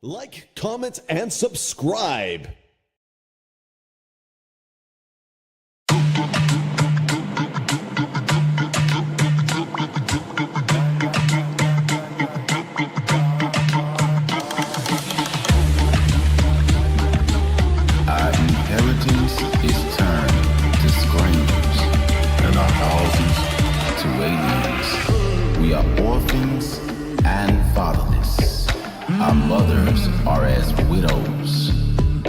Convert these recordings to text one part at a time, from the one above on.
Like, comment, and subscribe. Our inheritance is turned to screams, and our houses to aliens. We are orphans and fatherless. Our mothers are as widows.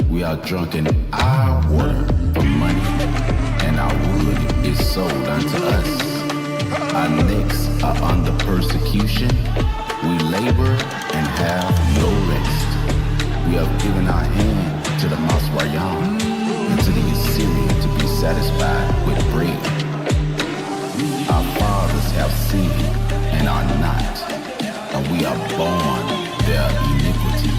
We are drunk in our water for money, and our wood is sold unto us. Our necks are under persecution. We labor and have no rest. We have given our hand to the Maswayan and to the Assyrian to be satisfied with bread. Our fathers have sinned and are not, and we are born their iniquity.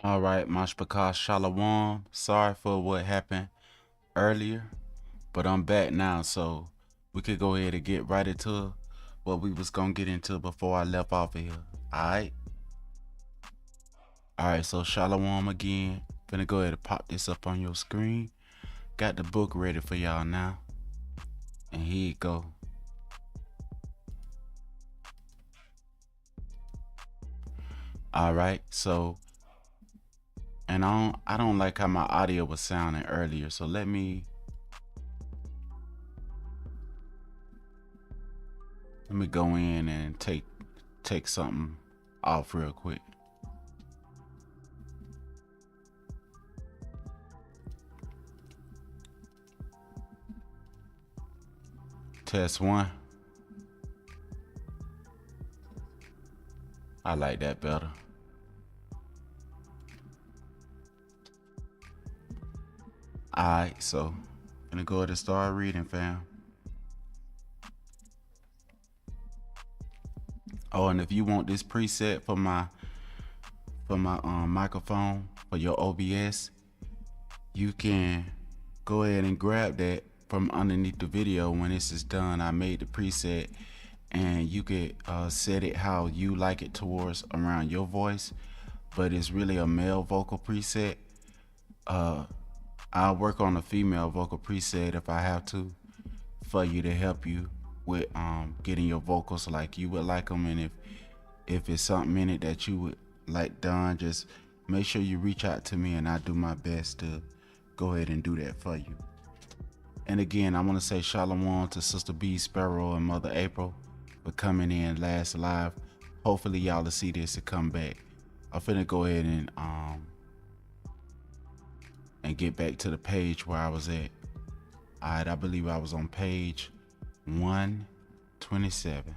All right, Mashpaka Shalom. Sorry for what happened earlier, but I'm back now, so we could go ahead and get right into what we was gonna get into before I left off of here. All right, so Shalom again. Finna go ahead and pop this up on your screen. Got the book ready for y'all now, and here you go. All right, so. And I don't like how my audio was sounding earlier, so let me go in and take something off real quick. Test 1. I like that better. Alright, so I'm gonna go ahead and start reading, fam. Oh, and if you want this preset for my microphone for your OBS, you can go ahead and grab that from underneath the video when this is done. I made the preset, and you could set it how you like it towards around your voice, but it's really a male vocal preset. I'll work on a female vocal preset if I have to, for you to help you with getting your vocals like you would like them. And if it's something in it that you would like done, just make sure you reach out to me, and I do my best to go ahead and do that for you. And again, I want to say shalom to Sister B Sparrow and Mother April for coming in last live. Hopefully y'all will see this and come back. I'm finna go ahead and get back to the page where I was at. Alright, I believe I was on page 127.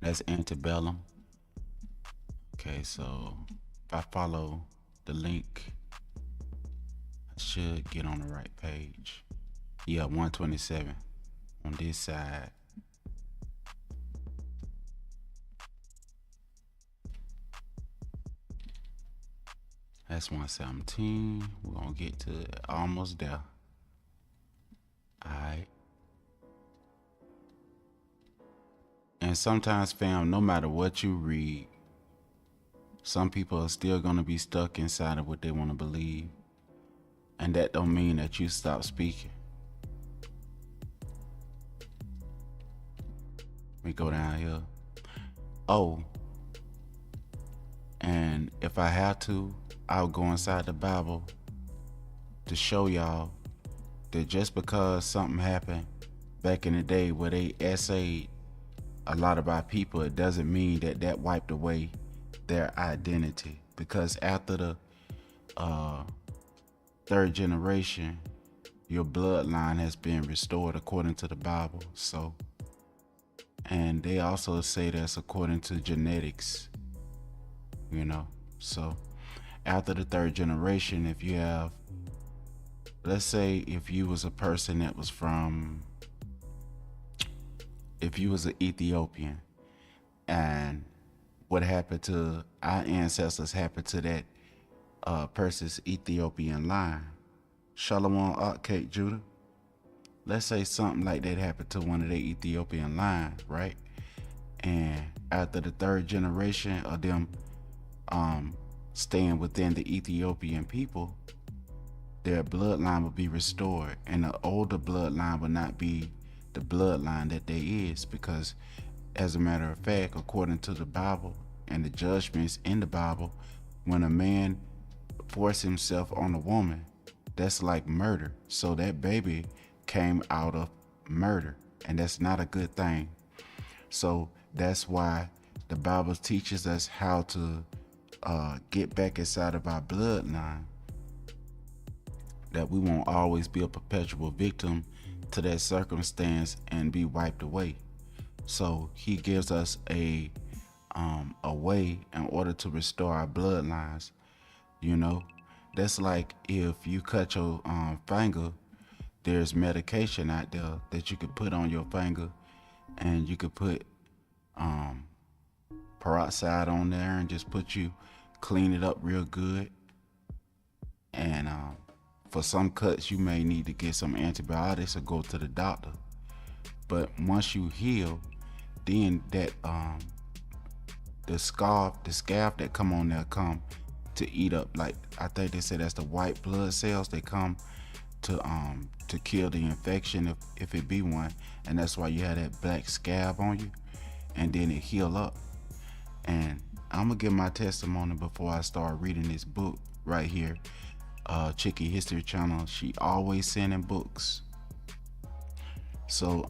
That's antebellum. Okay, so if I follow the link, I should get on the right page. Yeah, 127 on this side. That's 117. We're gonna get to it. Almost there. Alright. And sometimes, fam, no matter what you read, some people are still gonna be stuck inside of what they want to believe. And that don't mean that you stop speaking. Let me go down here. Oh. And if I have to, I'll go inside the Bible to show y'all that just because something happened back in the day where they essayed a lot of our people, it doesn't mean that that wiped away their identity. Because after the third generation, your bloodline has been restored according to the Bible. So, and they also say that's according to genetics, you know. So after the third generation, if you have let's say if you was a person that was from, if you was an Ethiopian, and what happened to our ancestors happened to that person's Ethiopian line. Shalom Cake Judah. Let's say something like that happened to one of their Ethiopian line, right? And after the third generation of them staying within the Ethiopian people, their bloodline will be restored, and the older bloodline will not be the bloodline that they is, because as a matter of fact, according to the Bible and the judgments in the Bible, when a man forces himself on a woman, that's like murder. So that baby came out of murder, and that's not a good thing. So that's why the Bible teaches us how to get back inside of our bloodline, that we won't always be a perpetual victim to that circumstance and be wiped away. So he gives us a way in order to restore our bloodlines. You know, that's like if you cut your finger, there's medication out there that you could put on your finger, and you could put peroxide on there and just clean it up real good. And for some cuts, you may need to get some antibiotics or go to the doctor. But once you heal, then that the scab that come on there come to eat up, like I think they say that's the white blood cells. They come to kill the infection if it be one, and that's why you have that black scab on you, and then it heal up. And I'm gonna give my testimony before I start reading this book right here. Chicky History Channel, she always sending books. So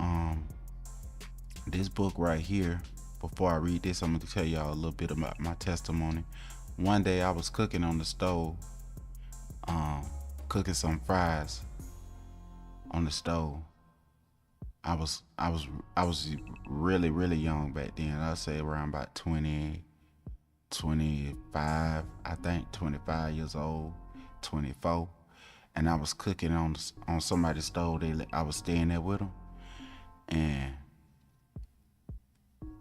this book right here, before I read this, I'm gonna tell y'all a little bit about my testimony. One day I was cooking on the stove, cooking some fries on the stove. I was really, really young back then. I'd say around about 20, 25, I think 25 years old, 24. And I was cooking on somebody's stove. I was staying there with them. And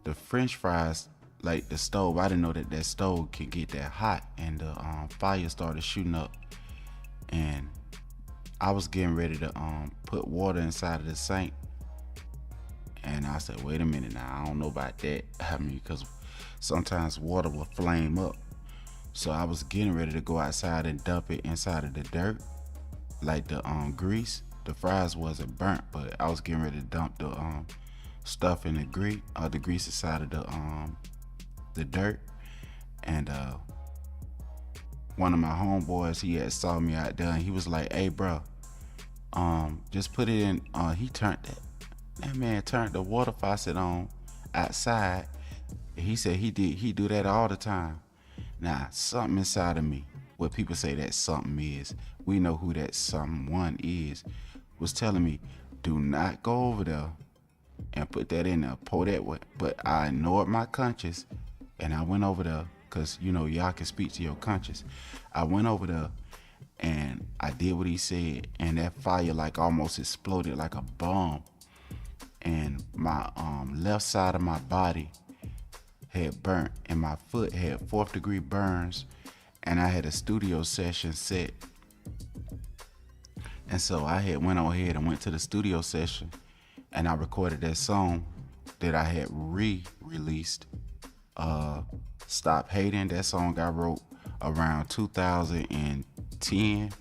the French fries, like the stove, I didn't know that stove could get that hot, and the fire started shooting up. And I was getting ready to put water inside of the sink. And I said, wait a minute now, I don't know about that. I mean, because sometimes water will flame up. So I was getting ready to go outside and dump it inside of the dirt, like the grease. The fries wasn't burnt, but I was getting ready to dump the stuff in the grease inside of the dirt. And one of my homeboys, he had saw me out there, and he was like, hey bro, just put it in. He turned that man turned the water faucet on outside. He said he do that all the time. Now, something inside of me, what people say that something is, we know who that someone is, was telling me, do not go over there and put that in there, pour that way. But I ignored my conscience, and I went over there, because you know y'all can speak to your conscience. I went over there and I did what he said, and that fire like almost exploded like a bomb. And my left side of my body had burnt, and my foot had 4th degree burns, and I had a studio session set. And so I had went on ahead and went to the studio session, and I recorded that song that I had re-released, Stop Hating. That song I wrote around 2010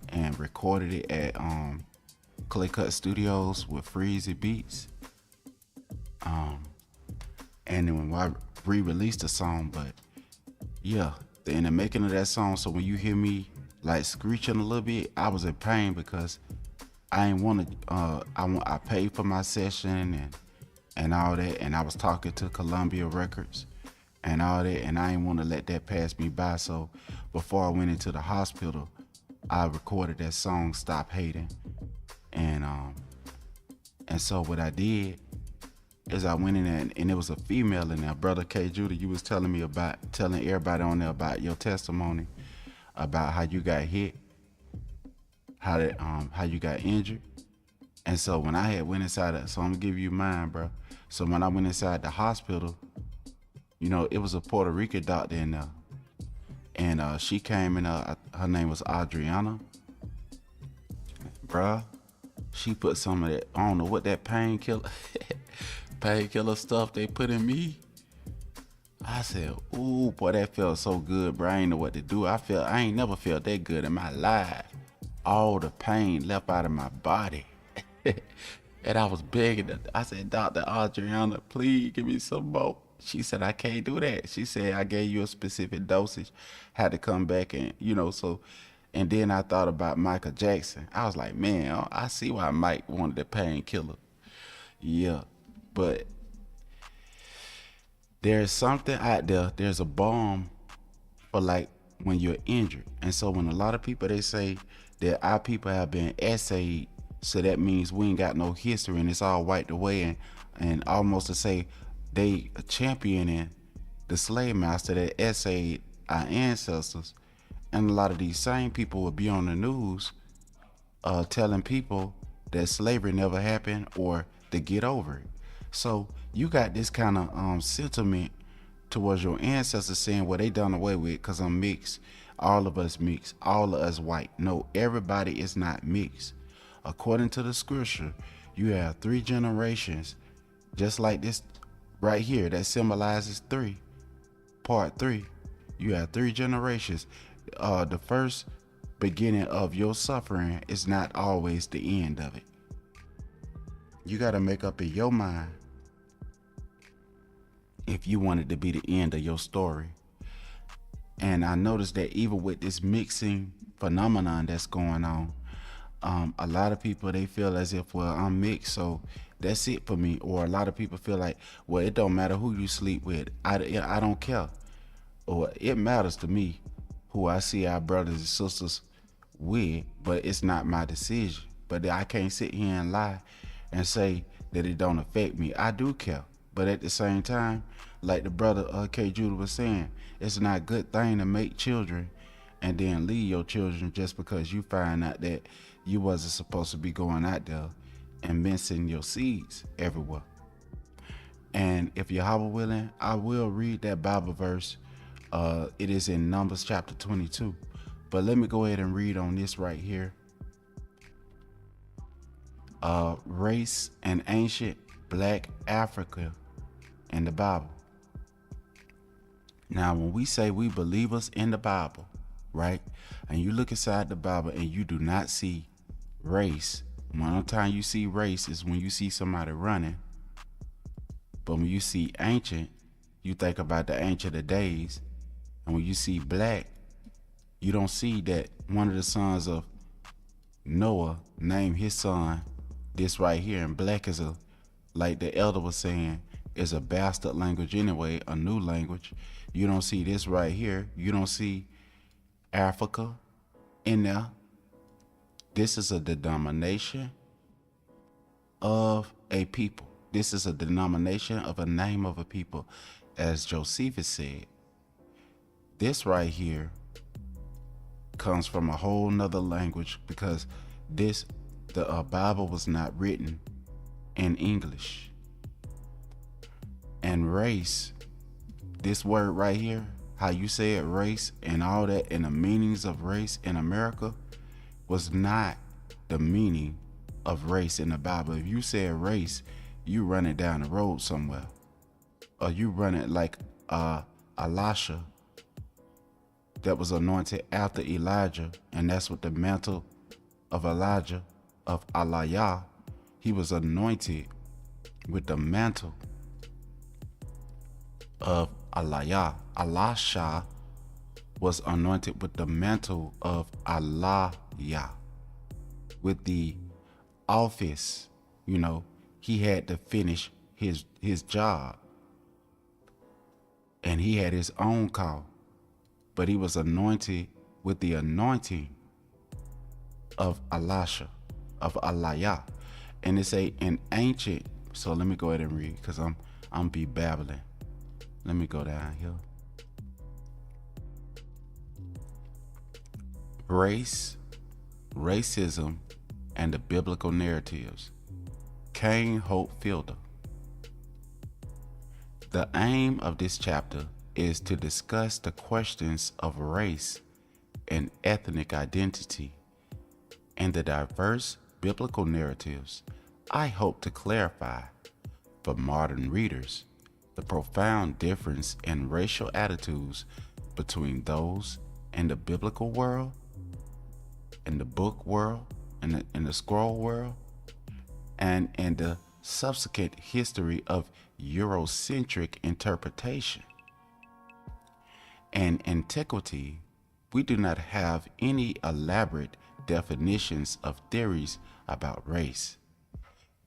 and recorded it at Clay Cut Studios with Freezy Beats. And then when I re-released the song, but yeah, in the making of that song, so when you hear me like screeching a little bit, I was in pain because I didn't want to, I paid for my session and all that, and I was talking to Columbia Records and all that, and I didn't want to let that pass me by. So before I went into the hospital, I recorded that song, Stop Hating. And so what I did is I went in there, and there was a female in there. Brother K. Judah, you was telling everybody on there about your testimony, about how you got hit, how you got injured. And so when I had went inside, so I'm gonna give you mine, bro. So when I went inside the hospital, you know, it was a Puerto Rican doctor in there, and she came in. Her name was Adriana, bruh. She put some of that, I don't know what that painkiller stuff they put in me. I said, ooh, boy, that felt so good, bro. I ain't know what to do. I ain't never felt that good in my life. All the pain left out of my body. And I was begging. I said, Dr. Adriana, please give me some more. She said, I can't do that. She said, I gave you a specific dosage. Had to come back and, you know, so. And then I thought about Michael Jackson. I was like, man, I see why Mike wanted the painkiller. Yeah, but there's something out there. There's a balm for like when you're injured. And so when a lot of people, they say that our people have been essayed, so that means we ain't got no history and it's all wiped away, and almost to say they championing the slave master that essayed our ancestors. And a lot of these same people will be on the news telling people that slavery never happened or to get over it. So you got this kind of sentiment towards your ancestors saying, well, they done away with because I'm mixed. All of us mixed. All of us white. No, everybody is not mixed. According to the scripture, you have 3 generations, just like this right here that symbolizes 3. Part 3. You have 3 generations. The first beginning of your suffering is not always the end of it. You got to make up in your mind if you want it to be the end of your story. And I noticed that even with this mixing phenomenon that's going on, a lot of people, they feel as if, well, I'm mixed, so that's it for me. Or a lot of people feel like, well, it don't matter who you sleep with. I don't care. Or it matters to me who I see our brothers and sisters with, but it's not my decision. But I can't sit here and lie and say that it don't affect me. I do care. But at the same time, like the brother K. Judah was saying, it's not a good thing to make children and then leave your children just because you find out that you wasn't supposed to be going out there and mincing your seeds everywhere. And if Yahweh willing, I will read that Bible verse. It is in Numbers chapter 22. But let me go ahead and read on this right here. Race and ancient black Africa in the Bible. Now, when we say we believers in the Bible, right? And you look inside the Bible and you do not see race. One time you see race is when you see somebody running. But when you see ancient, you think about the ancient of days. And when you see black, you don't see that one of the sons of Noah named his son this right here. And black is like the elder was saying, is a bastard language anyway, a new language. You don't see this right here. You don't see Africa in there. This is a denomination of a people. This is a denomination of a name of a people, as Josephus said. This right here comes from a whole nother language, because the Bible was not written in English. And race, this word right here, how you say it, race, and all that, and the meanings of race in America was not the meaning of race in the Bible. If you said race, you run it down the road somewhere, or you run it like Elisha that was anointed after Elijah, and that's what the mantle of Elijah, of Elijah, he was anointed with the mantle of Elijah. Elisha was anointed with the mantle of Elijah, with the office. You know, he had to finish his job, and he had his own call, but he was anointed with the anointing of Elisha, of Elijah. And it's an ancient, so let me go ahead and read, because I'm be babbling. Let me go down here. Race Racism and the Biblical Narratives. Kane Hope Fielder. The aim of this chapter is to discuss the questions of race and ethnic identity and the diverse biblical narratives. I hope to clarify for modern readers the profound difference in racial attitudes between those in the biblical world, in the book world, in the scroll world, and in the subsequent history of Eurocentric interpretation. In antiquity, we do not have any elaborate definitions of theories about race.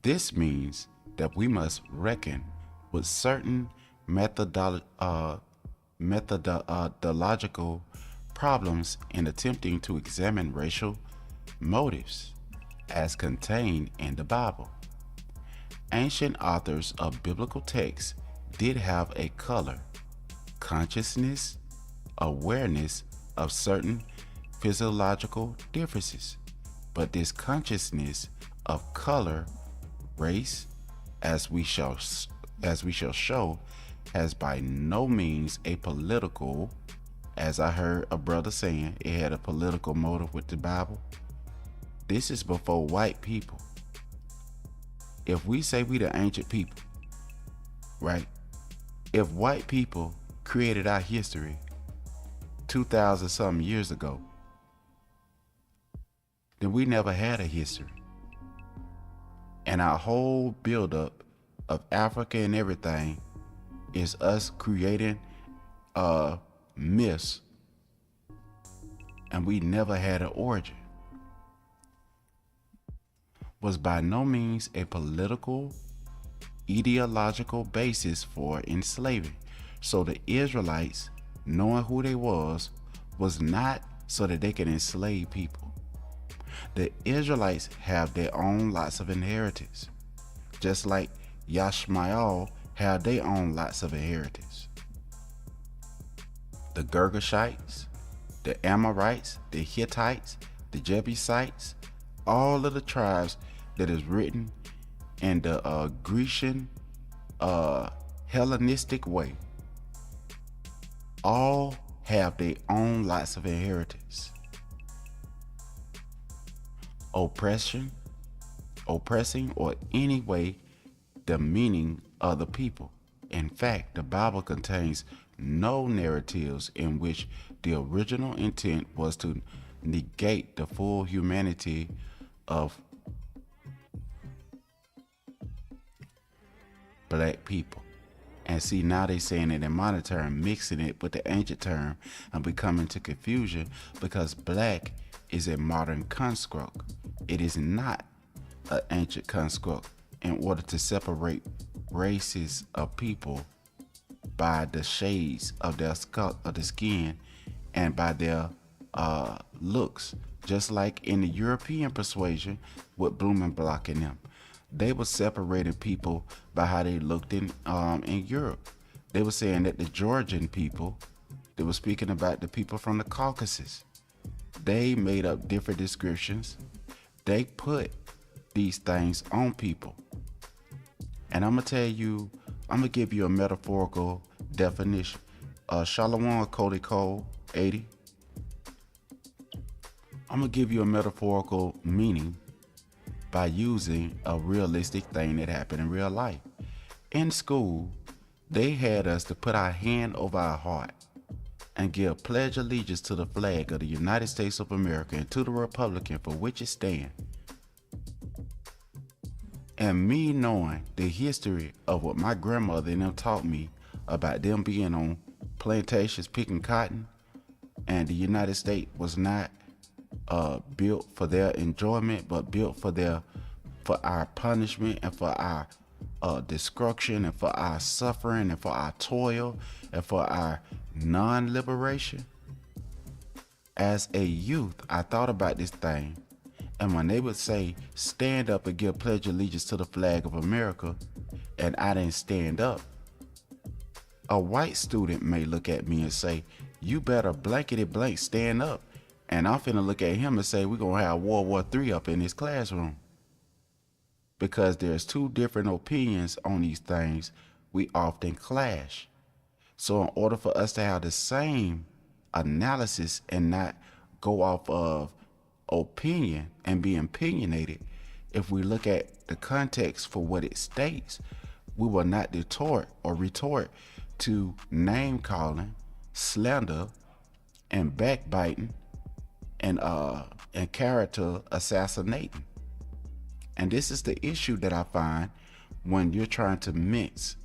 This means that we must reckon with certain methodological problems in attempting to examine racial motives as contained in the Bible. Ancient authors of biblical texts did have a color, consciousness, awareness of certain physiological differences, but this consciousness of color, race, as we shall show, has by no means a political, as I heard a brother saying, it had a political motive with the Bible. This is before white people. If we say we the ancient people, right? If white people created our history 2,000 something years ago, then we never had a history. And our whole buildup of Africa and everything is us creating myths, and we never had an origin. Was by no means a political, ideological basis for enslaving. So the Israelites, knowing who they was not so that they can enslave people. The Israelites have their own lots of inheritance, just like Yashmael had their own lots of inheritance. The Girgashites, the Amorites, the Hittites, the Jebusites, all of the tribes that is written in the Grecian Hellenistic way, all have their own lots of inheritance. Oppressing, or any way demeaning other people. In fact, the Bible contains no narratives in which the original intent was to negate the full humanity of black people. And see, now they saying it in modern term, mixing it with the ancient term, and we come into confusion because black is a modern construct. It is not an ancient construct in order to separate races of people by the shades of their of the skin and by their looks. Just like in the European persuasion with Blumenbach and them, they were separating people by how they looked in Europe. They were saying that the Georgian people, they were speaking about the people from the Caucasus. They made up different descriptions. They put these things on people. And I'm gonna give you a metaphorical definition. Shalom Cody Cole 80. I'm gonna give you a metaphorical meaning by using a realistic thing that happened in real life. In school, they had us to put our hand over our heart and give pledge allegiance to the flag of the United States of America and to the republic for which it stands. And me knowing the history of what my grandmother and them taught me about them being on plantations picking cotton, and the United States was not built for their enjoyment, but built for our punishment and for our destruction and for our suffering and for our toil and for our non-liberation. As a youth, I thought about this thing, and when they would say, stand up and give pledge allegiance to the flag of America, and I didn't stand up, a white student may look at me and say, you better blankety blank stand up And I'm finna look at him and say, we're gonna have World War III up in this classroom. Because there's two different opinions on these things, we often clash. So in order for us to have the same analysis and not go off of opinion and be opinionated, if we look at the context for what it states, we will not retort to name calling, slander, and backbiting, and character assassinating. And this is the issue that I find when you're trying to mix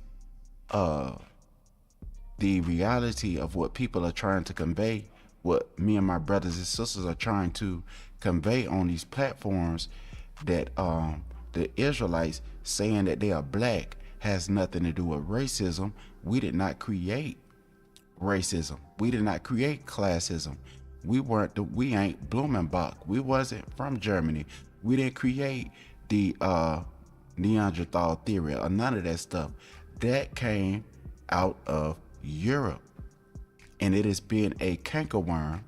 the reality of what people are trying to convey, what me and my brothers and sisters are trying to convey on these platforms, that the Israelites saying that they are black has nothing to do with racism. We did not create racism. We did not create classism. We ain't Blumenbach. We wasn't from Germany. We didn't create the Neanderthal theory or none of that stuff. That came out of Europe. And it has been a cankerworm.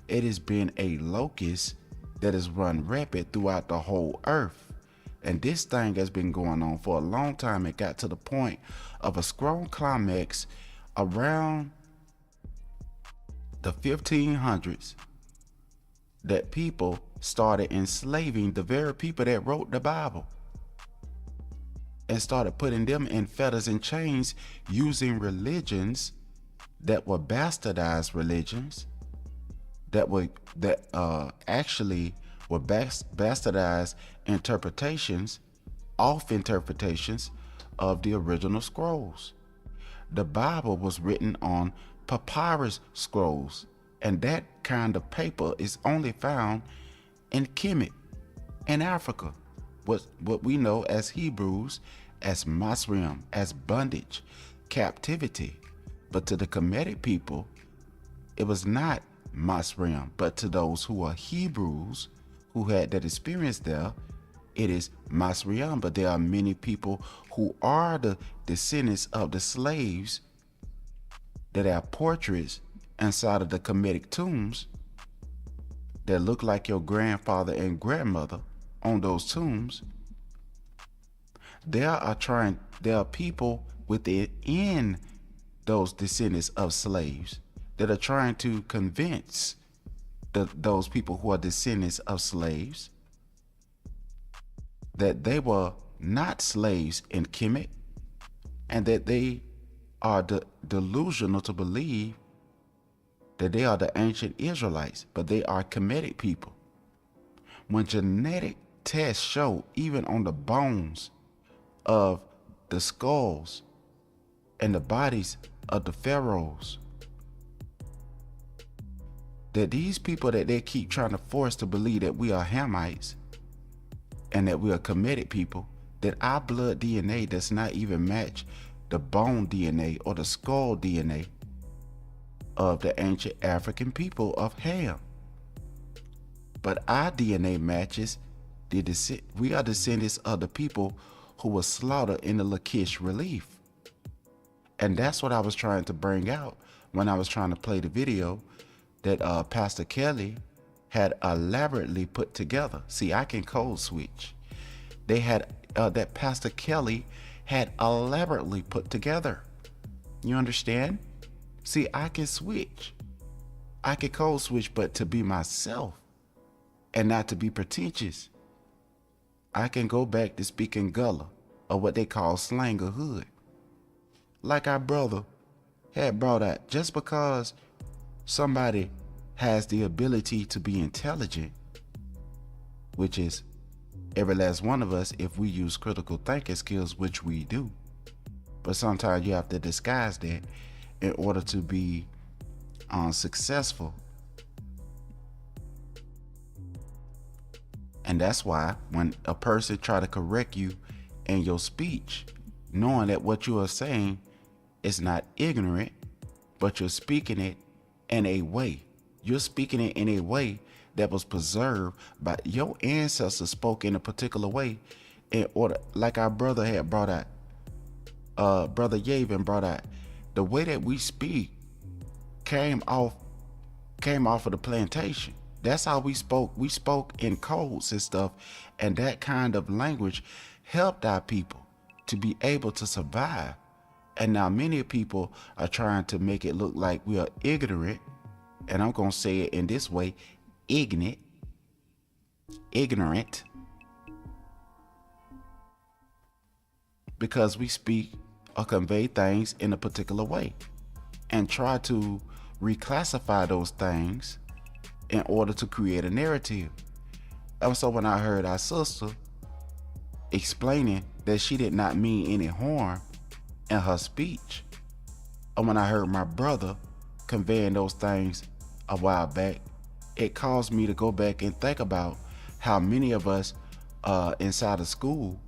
It has been a locust that has run rapid throughout the whole earth. And this thing has been going on for a long time. It got to the point of a strong climax around the 1500s, that people started enslaving the very people that wrote the Bible and started putting them in fetters and chains, using religions that were bastardized religions, that actually were bastardized interpretations of the original scrolls. The Bible was written on papyrus scrolls, and that kind of paper is only found in Kemet in Africa, what we know as Hebrews as Masrim, as bondage, captivity. But to the Kemetic people, it was not Masrim, but to those who are Hebrews who had that experience there, it is Masriam. But there are many people who are the descendants of the slaves that have portraits inside of the Kemetic tombs that look like your grandfather and grandmother on those tombs. There are people within those descendants of slaves that are trying to convince those people who are descendants of slaves that they were not slaves in Kemet, and that they are delusional to believe that they are the ancient Israelites, but they are Kemetic people. When genetic tests show, even on the bones of the skulls and the bodies of the pharaohs, that these people that they keep trying to force to believe that we are Hamites and that we are Kemetic people, that our blood DNA does not even match the bone DNA or the skull DNA of the ancient African people of Ham. But our DNA matches we are descendants of the people who were slaughtered in the Lachish relief. And that's what I was trying to bring out when I was trying to play the video that Pastor Kelly had elaborately put together. See, I can code switch. They had that Pastor Kelly had elaborately put together. You understand? See, I can switch. I can code switch, but to be myself and not to be pretentious. I can go back to speaking Gullah, or what they call slang or hood. Like our brother had brought out, just because somebody has the ability to be intelligent, which is every last one of us if we use critical thinking skills, which we do. But sometimes you have to disguise that in order to be successful. And that's why when a person try to correct you in your speech, knowing that what you are saying is not ignorant, but you're speaking it in a way. You're speaking it in a way that was preserved by your ancestors, spoke in a particular way in order, like our brother had brought out, Brother Yavin brought out, the way that we speak came off of the plantation. That's how we spoke. We spoke in codes and stuff, and that kind of language helped our people to be able to survive. And now many people are trying to make it look like we are ignorant, and I'm going to say it in this way, ignorant, because we speak or convey things in a particular way and try to reclassify those things in order to create a narrative. And so when I heard our sister explaining that she did not mean any harm in her speech, and when I heard my brother conveying those things a while back, it caused me to go back and think about how many of us inside of school,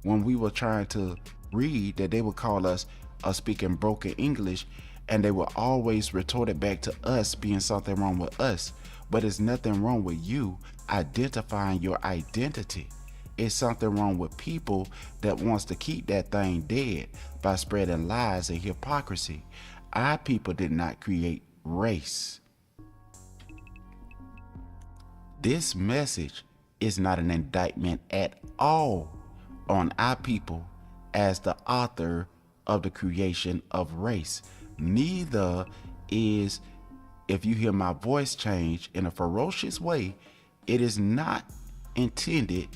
when we were trying to read, that they would call us speaking broken English, and they would always retort it back to us being something wrong with us. But it's nothing wrong with you identifying your identity. It's something wrong with people that wants to keep that thing dead by spreading lies and hypocrisy. Our people did not create race. This message is not an indictment at all on our people as the author of the creation of race. Neither is, if you hear my voice change in a ferocious way, it is not intended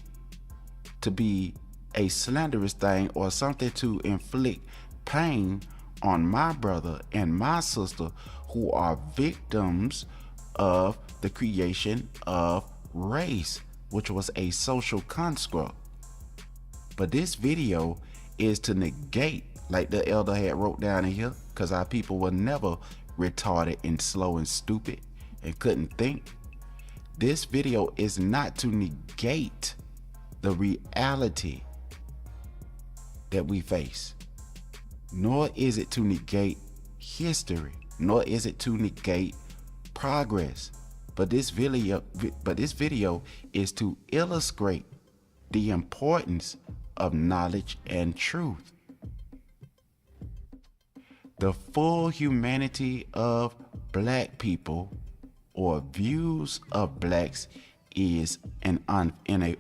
to be a slanderous thing or something to inflict pain on my brother and my sister who are victims of the creation of race, which was a social construct. But this video is to negate, like the elder had wrote down in here, because our people were never retarded and slow and stupid and couldn't think. This video is not to negate the reality that we face, nor is it to negate history, nor is it to negate progress. But this video is to illustrate the importance of knowledge and truth. The full humanity of black people or views of blacks is in an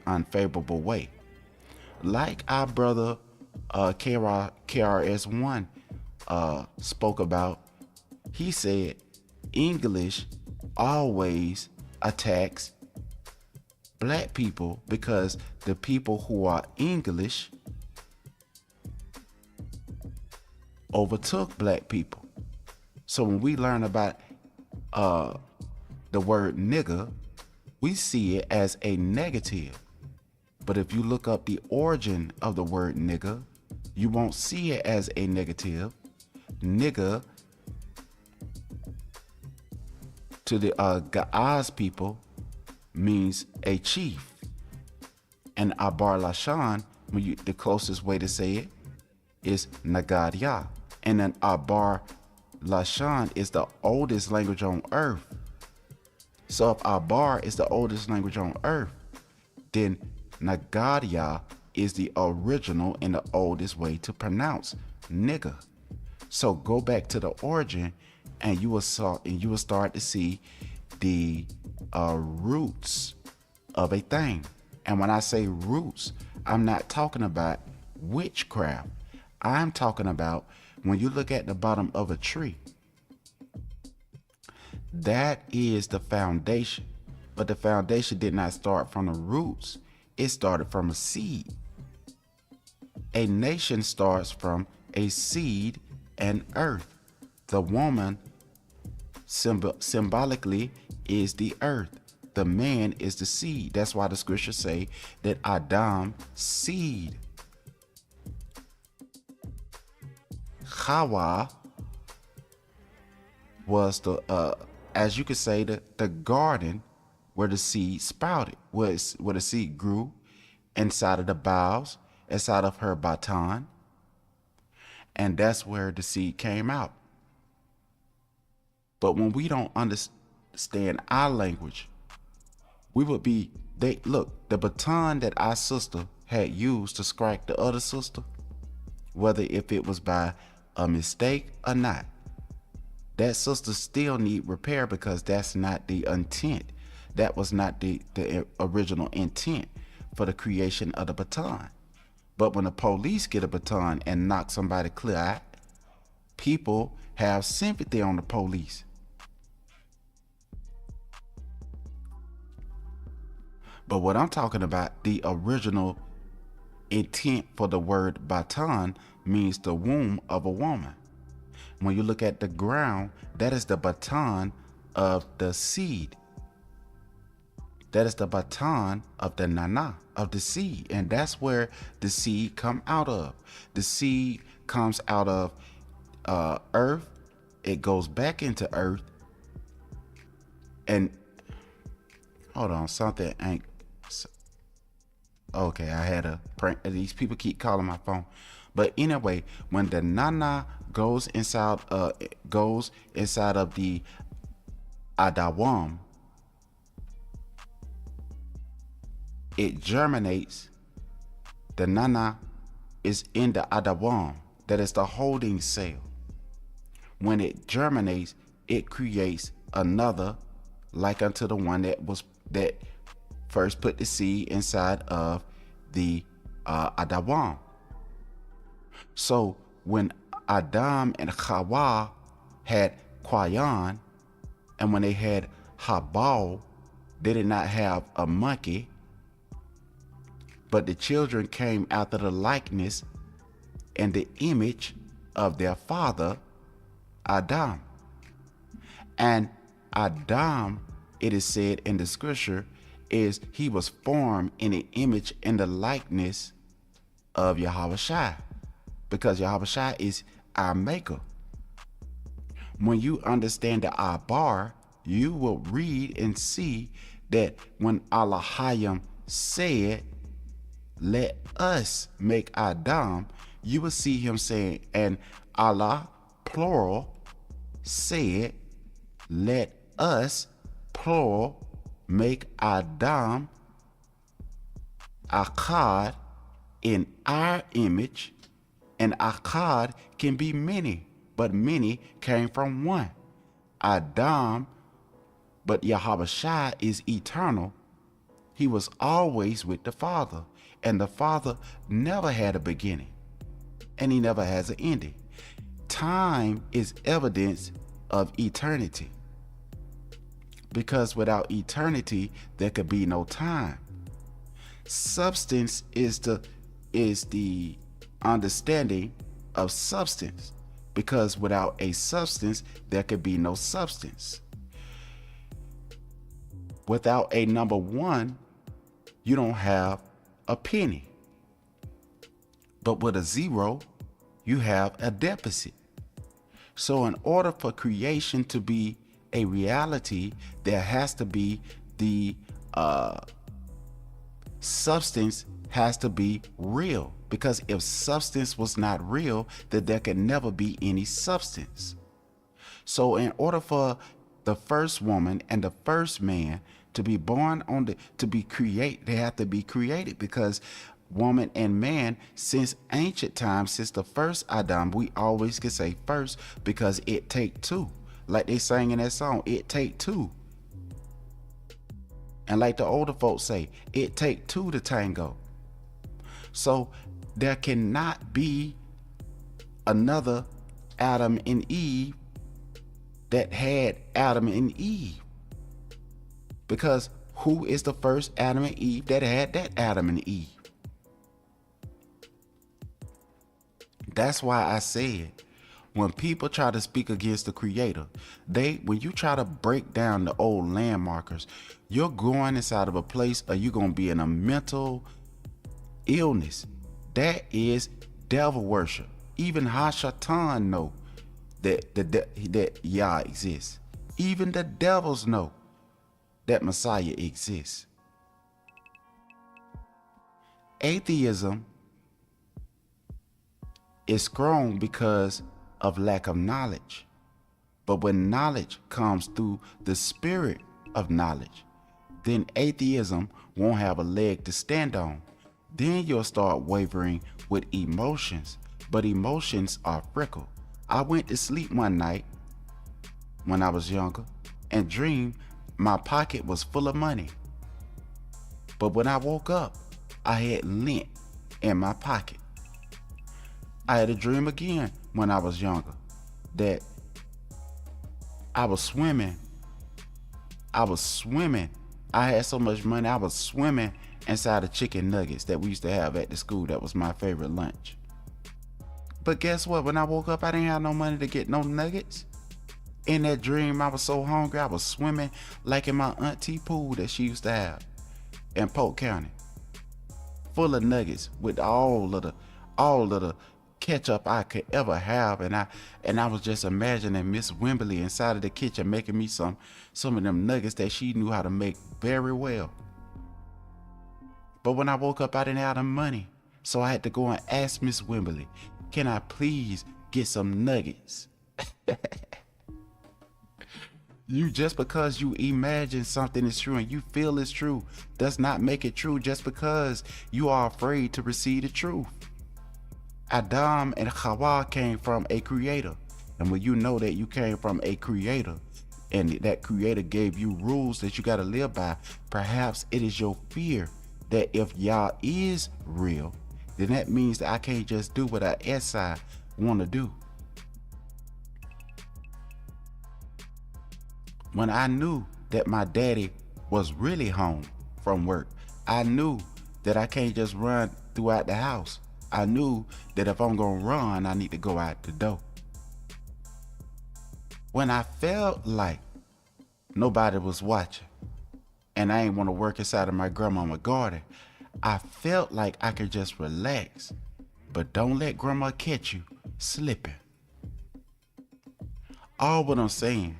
unfavorable way. Like our brother KRS-One spoke about, he said English always attacks black people because the people who are English overtook black people. So when we learn about the word nigger, we see it as a negative. But if you look up the origin of the word nigger, you won't see it as a negative. Nigger to the Gaaz people means a chief. And Abar Lashan, the closest way to say it is Nagadia. And then Abar Lashan is the oldest language on earth. So if Abar is the oldest language on earth, then Nagadia is the original and the oldest way to pronounce nigger. So go back to the origin and you will start to see the roots of a thing. And when I say roots, I'm not talking about witchcraft. I'm talking about when you look at the bottom of a tree, that is the foundation. But the foundation did not start from the roots. It started from a seed. A nation starts from a seed and earth. The woman symbolically is the earth. The man is the seed. That's why the scriptures say that Adam seed. Hawa was the, as you could say, the garden where the seed sprouted, where the seed grew inside of the boughs, inside of her baton. And that's where the seed came out. But when we don't understand our language, we would be, look, the baton that our sister had used to strike the other sister, whether if it was by a mistake or not, that sister still need repair because that's not the intent. that was not the original intent for the creation of the baton. But when the police get a baton and knock somebody clear out, people have sympathy on the police. But what I'm talking about, the original intent for the word baton means the womb of a woman. When you look at the ground, that is the baton of the seed. That is the baton of the nana, of the seed. And that's where the seed come out of. The seed comes out of earth. It goes back into earth. And hold on, something ain't. Okay, I had a prank. These people keep calling my phone. But anyway, when the nana goes inside of the adawam, it germinates. The nana is in the adawam, that is the holding cell. When it germinates, it creates another like unto the one that first put the seed inside of the adawam. So when Adam and Hawa had Kwayan, and when they had Habal, they did not have a monkey, but the children came after the likeness and the image of their father, Adam. And Adam, it is said in the scripture, is he was formed in the image and the likeness of Yahweh Shai, because Yahweh Shai is our maker. When you understand the Abar, you will read and see that when Allahayim said, let us make Adam, you will see him saying, and Allah, plural, said, let us, plural, make Adam, Akkad, in our image. And Akkad can be many, but many came from one. Adam, but Yahweh Shai is eternal. He was always with the Father, and the Father never had a beginning, and he never has an ending. Time is evidence of eternity, because without eternity, there could be no time. Substance is the understanding of substance, because without a substance, there could be no substance. Without a number one, you don't have a penny. But with a zero, you have a deficit. So in order for creation to be a reality, there has to be the substance has to be real, because if substance was not real, then there can never be any substance. So in order for the first woman and the first man to be born to be created, they have to be created, because woman and man, since ancient times, since the first Adam, we always can say first, because it take two. Like they sang in that song, it take two. And like the older folks say, it take two to tango. So there cannot be another Adam and Eve that had Adam and Eve. Because who is the first Adam and Eve that had that Adam and Eve? That's why I said, when people try to speak against the Creator, when you try to break down the old landmarkers, you're going inside of a place, or you're going to be in a mental illness. That is devil worship. Even Hashatan know that Yah exists. Even the devils know that Messiah exists. Atheism is grown because of lack of knowledge. But when knowledge comes through the spirit of knowledge, then atheism won't have a leg to stand on. Then you'll start wavering with emotions, but emotions are fickle. I went to sleep one night when I was younger and dreamed my pocket was full of money. But when I woke up, I had lint in my pocket. I had a dream again when I was younger that I was swimming. I had so much money, I was swimming inside of chicken nuggets that we used to have at the school. That was my favorite lunch. But guess what? When I woke up, I didn't have no money to get no nuggets. In that dream, I was so hungry, I was swimming like in my auntie pool that she used to have in Polk County, full of nuggets with all of the ketchup I could ever have, and I was just imagining Miss Wimberly inside of the kitchen making me some of them nuggets that she knew how to make very well. But when I woke up, I didn't have the money, so I had to go and ask Miss Wimberly, "Can I please get some nuggets?" You, just because you imagine something is true and you feel it's true does not make it true just because you are afraid to receive the truth. Adam and Hawa came from a creator. And when you know that you came from a creator and that creator gave you rules that you got to live by, perhaps it is your fear that if Yah is real, then that means that I can't just do what I want to do. When I knew that my daddy was really home from work, I knew that I can't just run throughout the house. I knew that if I'm gonna run, I need to go out the door. When I felt like nobody was watching and I ain't want to work inside of my grandmama's garden, I felt like I could just relax. But don't let grandma catch you slipping. All what I'm saying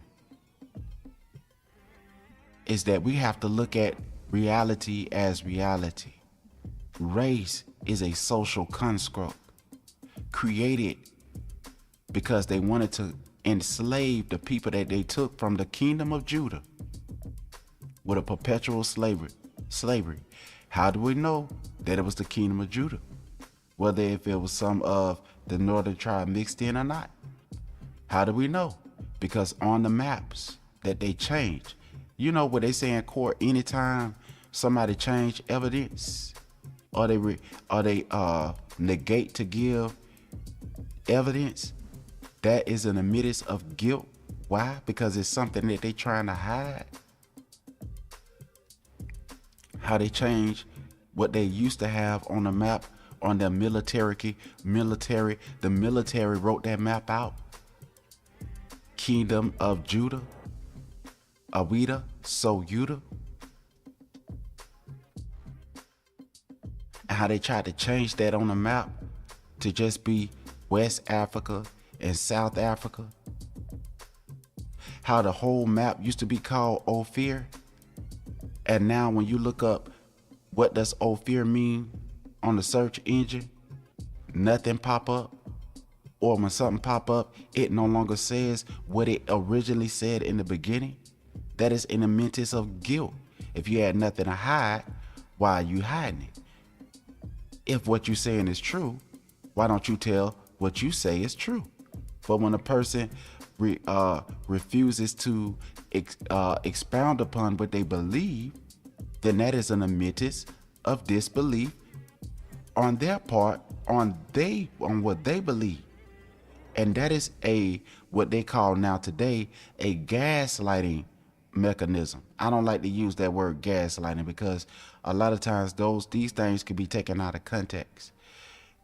is that we have to look at reality as reality. Race is a social construct created because they wanted to enslave the people that they took from the kingdom of Judah with a perpetual slavery. How do we know that it was the kingdom of Judah? Whether if it was some of the northern tribe mixed in or not. How do we know? Because on the maps that they changed, you know what they say in court, anytime somebody change evidence or they negate to give evidence, that is an admittance of guilt. Why? Because it's something that they trying to hide. How they change what they used to have on the map on their military. The military wrote that map out. Kingdom of Judah. Awida, so Yuda. And how they tried to change that on the map to just be West Africa and South Africa. How the whole map used to be called Ophir. And now when you look up what does Ophir mean on the search engine, nothing pop up. Or when something pop up, it no longer says what it originally said in the beginning. That is an admittance of guilt. If you had nothing to hide, why are you hiding it? If what you're saying is true, why don't you tell what you say is true? But when a person refuses to expound upon what they believe, then that is an admittance of disbelief on their part, on what they believe. And that is what they call now today a gaslighting mechanism. I don't like to use that word gaslighting because a lot of times these things can be taken out of context.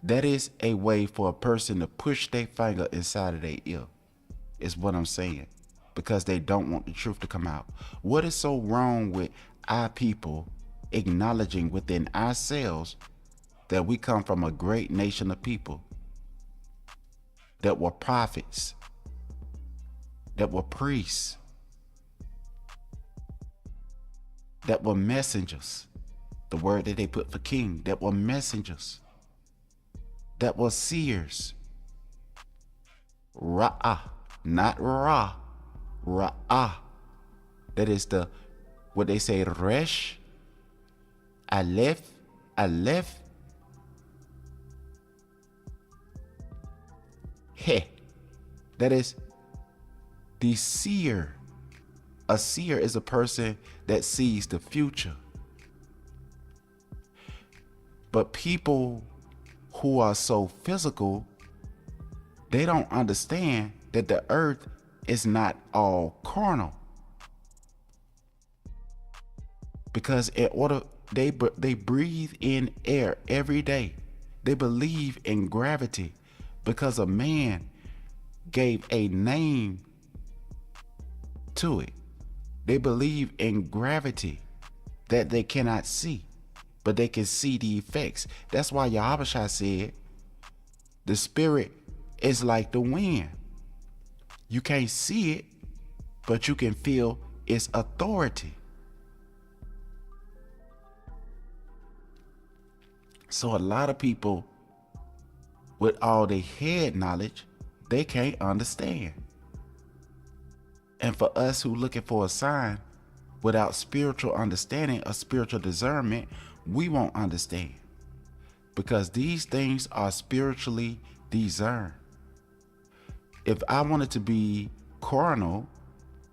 That is a way for a person to push their finger inside of their ear, is what I'm saying, because they don't want the truth to come out. What is so wrong with our people acknowledging within ourselves that we come from a great nation of people that were prophets, that were priests, that were messengers, the word that they put for king, that were messengers, that were seers. Ra'ah, not Ra, Ra'ah. That is what they say, Resh, Aleph, He. That is the seer. A seer is a person that sees the future. But people who are so physical, they don't understand that the earth is not all carnal. Because in order they breathe in air every day. They believe in gravity because a man gave a name to it. They believe in gravity that they cannot see, but they can see the effects. That's why Yahushua said the spirit is like the wind. You can't see it, but you can feel its authority. So a lot of people with all their head knowledge, they can't understand. And for us who looking for a sign without spiritual understanding or spiritual discernment, we won't understand. Because these things are spiritually discerned. If I wanted to be carnal,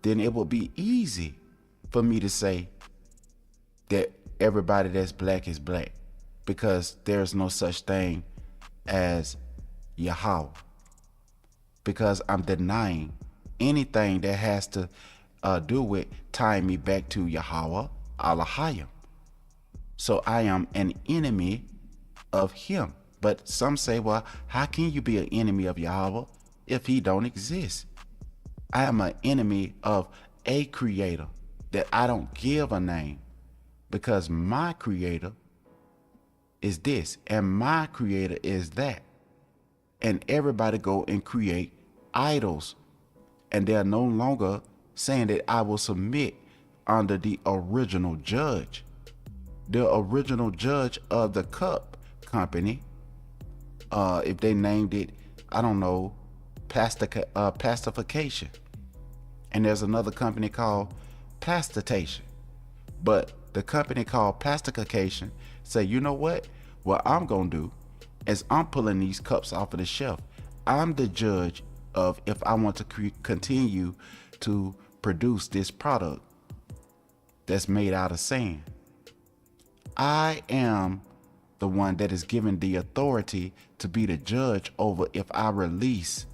then it would be easy for me to say that everybody that's black is black. Because there's no such thing as Yahweh. Because I'm denying anything that has to do with tying me back to Yahweh Elohim. So I am an enemy of him. But some say, well, how can you be an enemy of Yahweh if he don't exist? I am an enemy of a creator that I don't give a name, because my creator is this and my creator is that. And everybody go and create idols, and they're no longer saying that I will submit under the original judge. The original judge of the cup company, if they named it, I don't know, pacification. And there's another company called plastation. But the company called pacification say, you know what I'm gonna do is I'm pulling these cups off of the shelf. I'm the judge of if I want to continue to produce this product that's made out of sand. I am the one that is given the authority to be the judge over if I release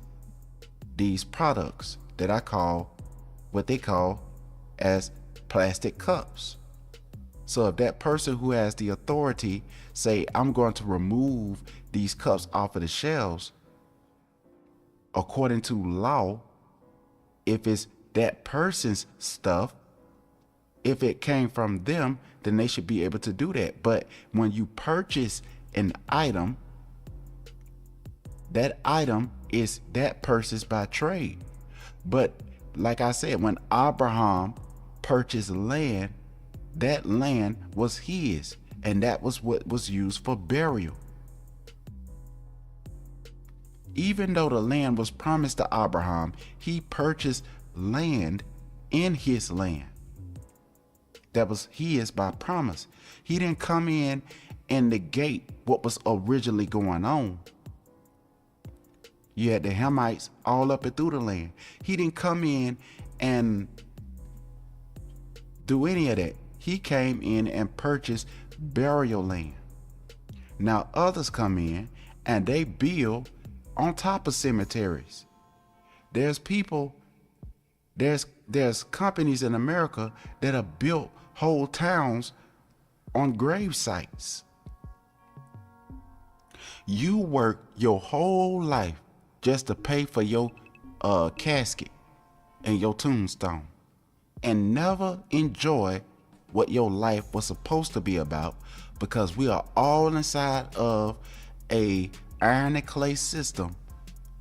these products that I call what they call as plastic cups. So if that person who has the authority say, I'm going to remove these cups off of the shelves, according to law, if it's that person's stuff, if it came from them, then they should be able to do that. But when you purchase an item, that item is that person's by trade. But like I said, when Abraham purchased land, that land was his, and that was what was used for burial. Even though the land was promised to Abraham, he purchased land in his land that was his by promise. He didn't come in and negate what was originally going on. You had the Hamites all up and through the land. He didn't come in and do any of that. He came in and purchased burial land. Now others come in and they build on top of cemeteries. There's people, there's companies in America that have built whole towns on grave sites. You work your whole life just to pay for your casket and your tombstone, and never enjoy what your life was supposed to be about, because we are all inside of a iron and clay system,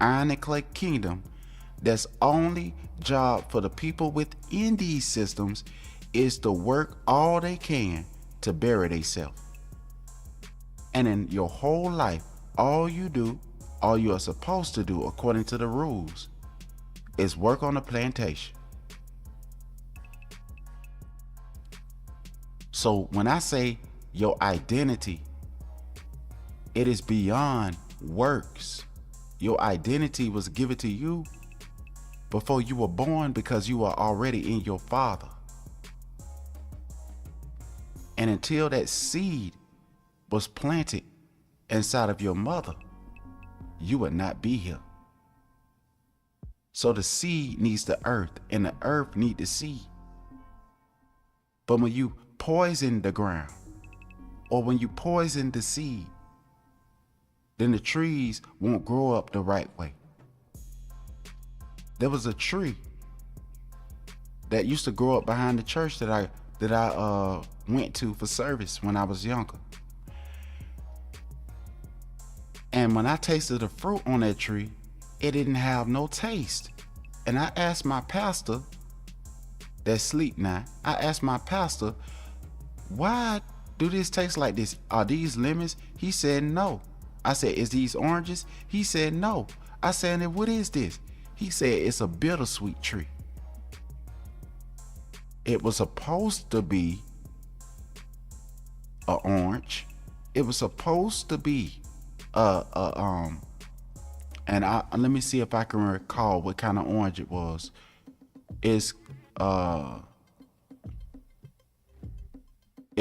iron and clay kingdom, that's only job for the people within these systems is to work all they can to bury themselves. And in your whole life, all you are supposed to do according to the rules is work on a plantation. So when I say your identity, it is beyond works. Your identity was given to you before you were born because you were already in your Father. And until that seed was planted inside of your mother, you would not be here. So the seed needs the earth, and the earth needs the seed. But when you poison the ground, or when you poison the seed, then the trees won't grow up the right way. There was a tree that used to grow up behind the church that I went to for service when I was younger. And when I tasted the fruit on that tree, it didn't have no taste. And I asked my pastor, that sleep now, I asked my pastor, why do this taste like this? Are these lemons? He said no. I said, is these oranges? He said no. I said, and what is this? He said, it's a bittersweet tree. It was supposed to be an orange. It was supposed to be and let me see if I can recall what kind of orange it was. It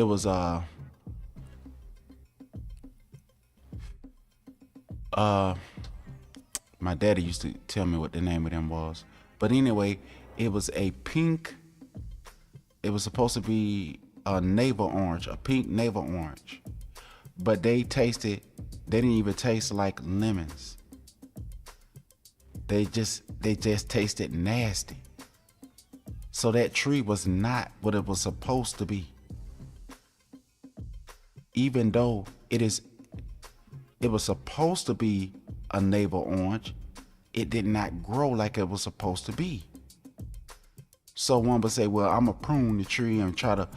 was my daddy used to tell me what the name of them was. But anyway, it was a pink, it was supposed to be a navel orange, a pink navel orange. But they didn't even taste like lemons. They just tasted nasty. So that tree was not what it was supposed to be. Even though it was supposed to be a navel orange, it did not grow like it was supposed to be. So one would say, well, I'm gonna prune the tree and try to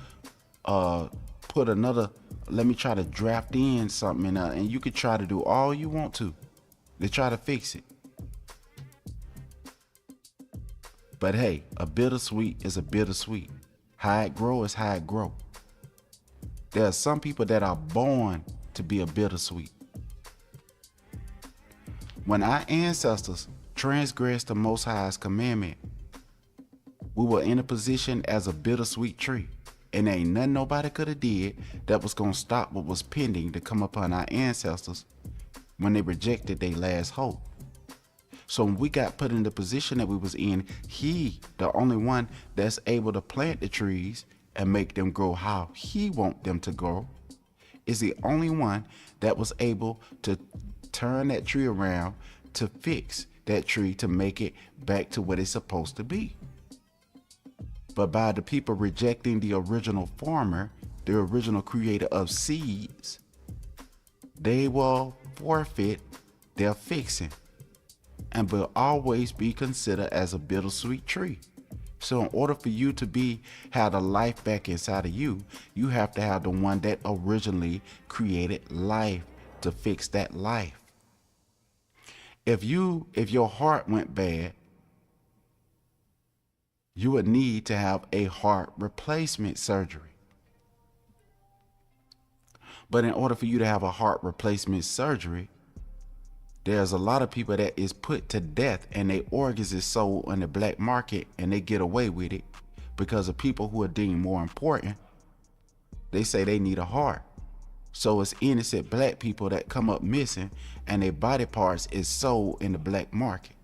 let me try to draft in something in there, and you could try to do all you want to try to fix it. But hey, a bittersweet is a bittersweet. How it grow is how it grow. There are some people that are born to be a bittersweet. When our ancestors transgressed the Most High's commandment, we were in a position as a bittersweet tree. And there ain't nothing nobody could have did that was going to stop what was pending to come upon our ancestors when they rejected their last hope. So when we got put in the position that we was in, he, the only one that's able to plant the trees and make them grow how he want them to grow, is the only one that was able to turn that tree around to fix that tree to make it back to what it's supposed to be. But by the people rejecting the original farmer, the original creator of seeds, they will forfeit their fixing and will always be considered as a bittersweet tree. So in order for you to have the life back inside of you, you have to have the one that originally created life to fix that life. If your heart went bad, you would need to have a heart replacement surgery. But in order for you to have a heart replacement surgery, there's a lot of people that is put to death and their organs is sold on the black market and they get away with it because of people who are deemed more important. They say they need a heart. So it's innocent black people that come up missing and their body parts is sold in the black market.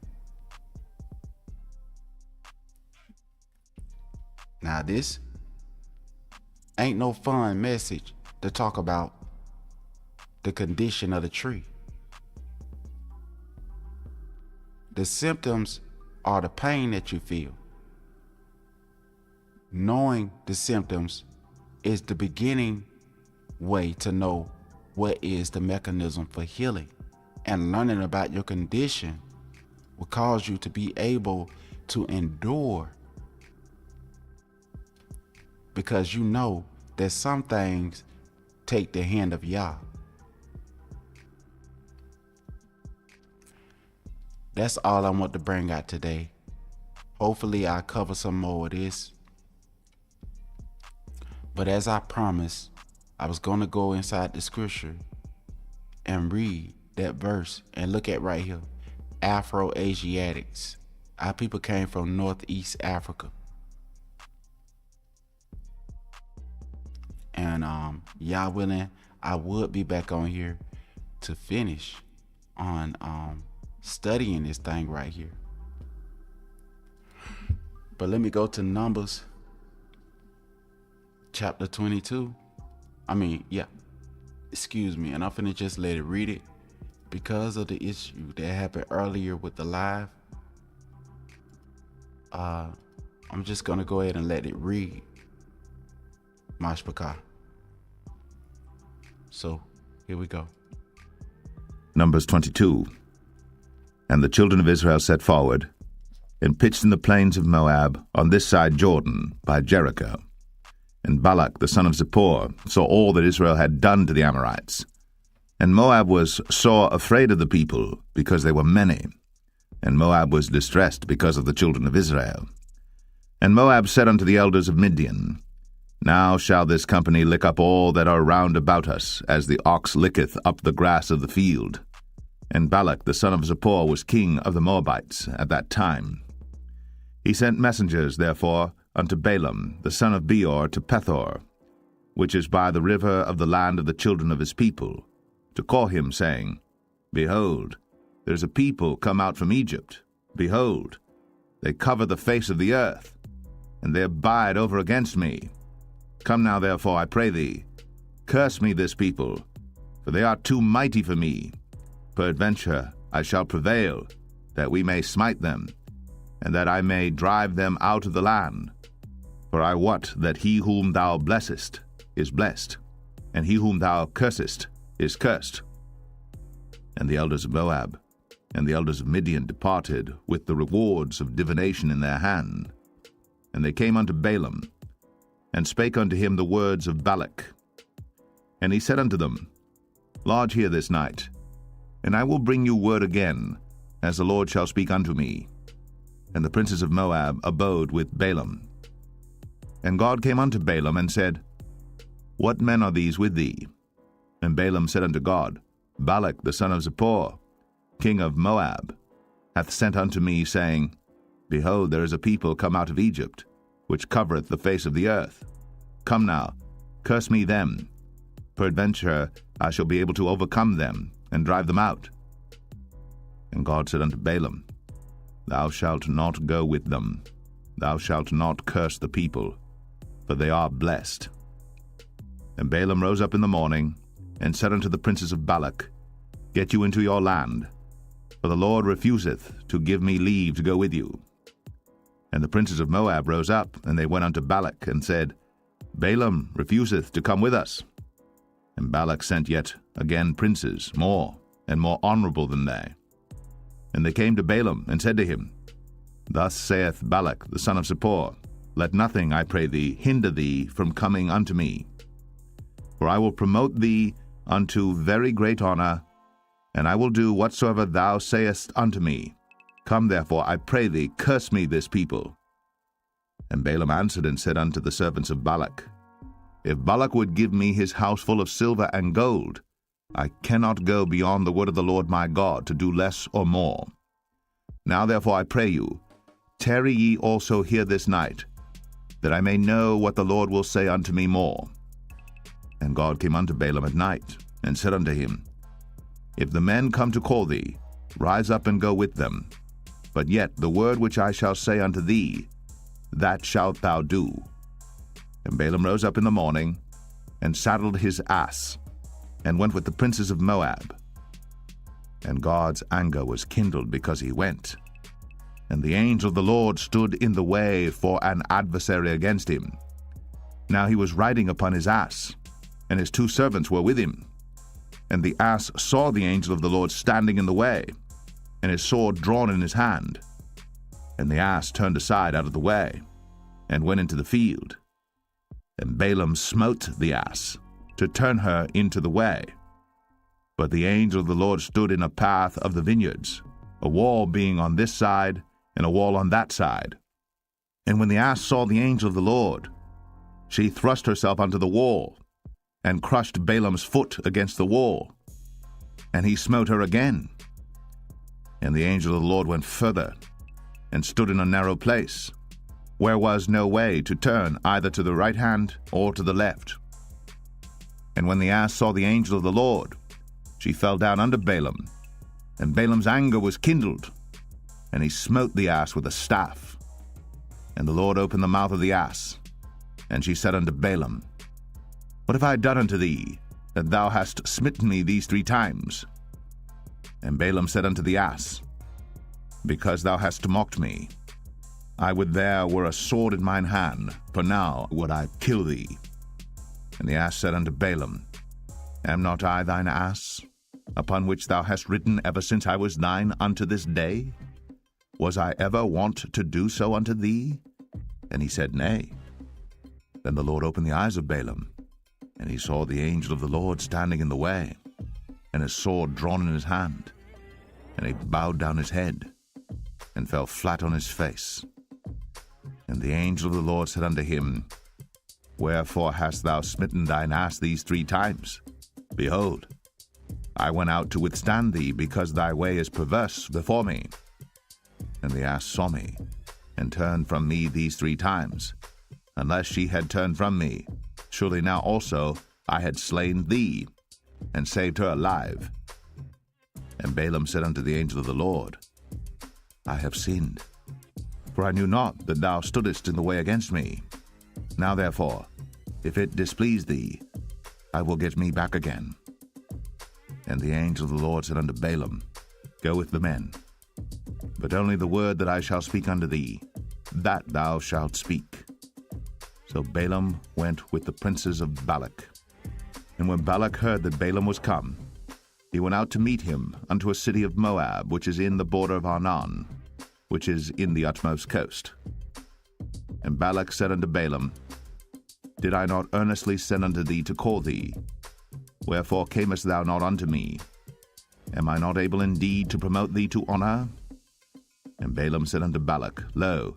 Now this ain't no fun message to talk about the condition of the tree. The symptoms are the pain that you feel. Knowing the symptoms is the beginning way to know what is the mechanism for healing. And learning about your condition will cause you to be able to endure, because you know that some things take the hand of Yah. That's all I want to bring out today. Hopefully I'll cover some more of this. But as I promised, I was going to go inside the scripture and read that verse and look at right here. Afro-Asiatics. Our people came from Northeast Africa. And y'all willing, I would be back on here to finish on studying this thing right here. But let me go to Numbers chapter 22. Excuse me, and I'm finna just let it read it because of the issue that happened earlier with the live. I'm just gonna go ahead and let it read. Mashpaka. So here we go. Numbers 22. And the children of Israel set forward, and pitched in the plains of Moab, on this side Jordan, by Jericho. And Balak the son of Zippor saw all that Israel had done to the Amorites. And Moab was sore afraid of the people, because they were many. And Moab was distressed because of the children of Israel. And Moab said unto the elders of Midian, Now shall this company lick up all that are round about us, as the ox licketh up the grass of the field. And Balak the son of Zippor was king of the Moabites at that time. He sent messengers, therefore, unto Balaam the son of Beor to Pethor, which is by the river of the land of the children of his people, to call him, saying, Behold, there is a people come out from Egypt. Behold, they cover the face of the earth, and they abide over against me. Come now, therefore, I pray thee, curse me this people, for they are too mighty for me. Peradventure I shall prevail, that we may smite them, and that I may drive them out of the land. For I wot that he whom thou blessest is blessed, and he whom thou cursest is cursed. And the elders of Moab and the elders of Midian departed with the rewards of divination in their hand. And they came unto Balaam, and spake unto him the words of Balak. And he said unto them, Lodge here this night, and I will bring you word again, as the Lord shall speak unto me. And the princes of Moab abode with Balaam. And God came unto Balaam, and said, What men are these with thee? And Balaam said unto God, Balak the son of Zippor, king of Moab, hath sent unto me, saying, Behold, there is a people come out of Egypt, which covereth the face of the earth. Come now, curse me them. Peradventure I shall be able to overcome them, and drive them out. And God said unto Balaam, Thou shalt not go with them. Thou shalt not curse the people, for they are blessed. And Balaam rose up in the morning, and said unto the princes of Balak, Get you into your land, for the Lord refuseth to give me leave to go with you. And the princes of Moab rose up, and they went unto Balak, and said, Balaam refuseth to come with us. And Balak sent yet again princes, more and more honorable than they. And they came to Balaam, and said to him, Thus saith Balak the son of Zippor, Let nothing, I pray thee, hinder thee from coming unto me. For I will promote thee unto very great honor, and I will do whatsoever thou sayest unto me. Come therefore, I pray thee, curse me this people. And Balaam answered and said unto the servants of Balak, If Balak would give me his house full of silver and gold, I cannot go beyond the word of the Lord my God to do less or more. Now therefore I pray you, tarry ye also here this night, that I may know what the Lord will say unto me more. And God came unto Balaam at night, and said unto him, If the men come to call thee, rise up and go with them. But yet the word which I shall say unto thee, that shalt thou do. And Balaam rose up in the morning, and saddled his ass, and went with the princes of Moab. And God's anger was kindled because he went. And the angel of the Lord stood in the way for an adversary against him. Now he was riding upon his ass, and his two servants were with him. And the ass saw the angel of the Lord standing in the way, and his sword drawn in his hand. And the ass turned aside out of the way, and went into the field. And Balaam smote the ass, to turn her into the way. But the angel of the Lord stood in a path of the vineyards, a wall being on this side, and a wall on that side. And when the ass saw the angel of the Lord, she thrust herself unto the wall, and crushed Balaam's foot against the wall. And he smote her again. And the angel of the Lord went further, and stood in a narrow place, where was no way to turn either to the right hand or to the left. And when the ass saw the angel of the Lord, she fell down under Balaam, and Balaam's anger was kindled, and he smote the ass with a staff. And the Lord opened the mouth of the ass, and she said unto Balaam, What have I done unto thee, that thou hast smitten me these 3 times? And Balaam said unto the ass, Because thou hast mocked me, I would there were a sword in mine hand, for now would I kill thee. And the ass said unto Balaam, Am not I thine ass, upon which thou hast ridden ever since I was thine unto this day? Was I ever wont to do so unto thee? And he said, Nay. Then the Lord opened the eyes of Balaam, and he saw the angel of the Lord standing in the way, and his sword drawn in his hand. And he bowed down his head, and fell flat on his face. And the angel of the Lord said unto him, Wherefore hast thou smitten thine ass these 3 times? Behold, I went out to withstand thee, because thy way is perverse before me. And the ass saw me, and turned from me these 3 times. Unless she had turned from me, surely now also I had slain thee, and saved her alive. And Balaam said unto the angel of the Lord, I have sinned, for I knew not that thou stoodest in the way against me. Now therefore, if it displease thee, I will get me back again. And the angel of the Lord said unto Balaam, Go with the men, but only the word that I shall speak unto thee, that thou shalt speak. So Balaam went with the princes of Balak. And when Balak heard that Balaam was come, he went out to meet him unto a city of Moab, which is in the border of Arnon, which is in the utmost coast. And Balak said unto Balaam, Did I not earnestly send unto thee to call thee? Wherefore camest thou not unto me? Am I not able indeed to promote thee to honor? And Balaam said unto Balak, Lo,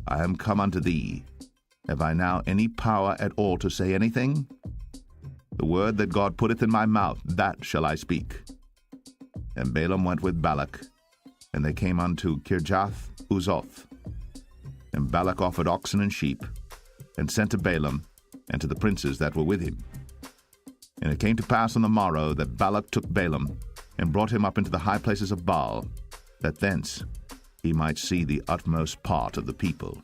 I am come unto thee. Have I now any power at all to say anything? The word that God putteth in my mouth, that shall I speak. And Balaam went with Balak, and they came unto Kirjath-Uzoth. And Balak offered oxen and sheep, and sent to Balaam, and to the princes that were with him. And it came to pass on the morrow that Balak took Balaam, and brought him up into the high places of Baal, that thence he might see the utmost part of the people.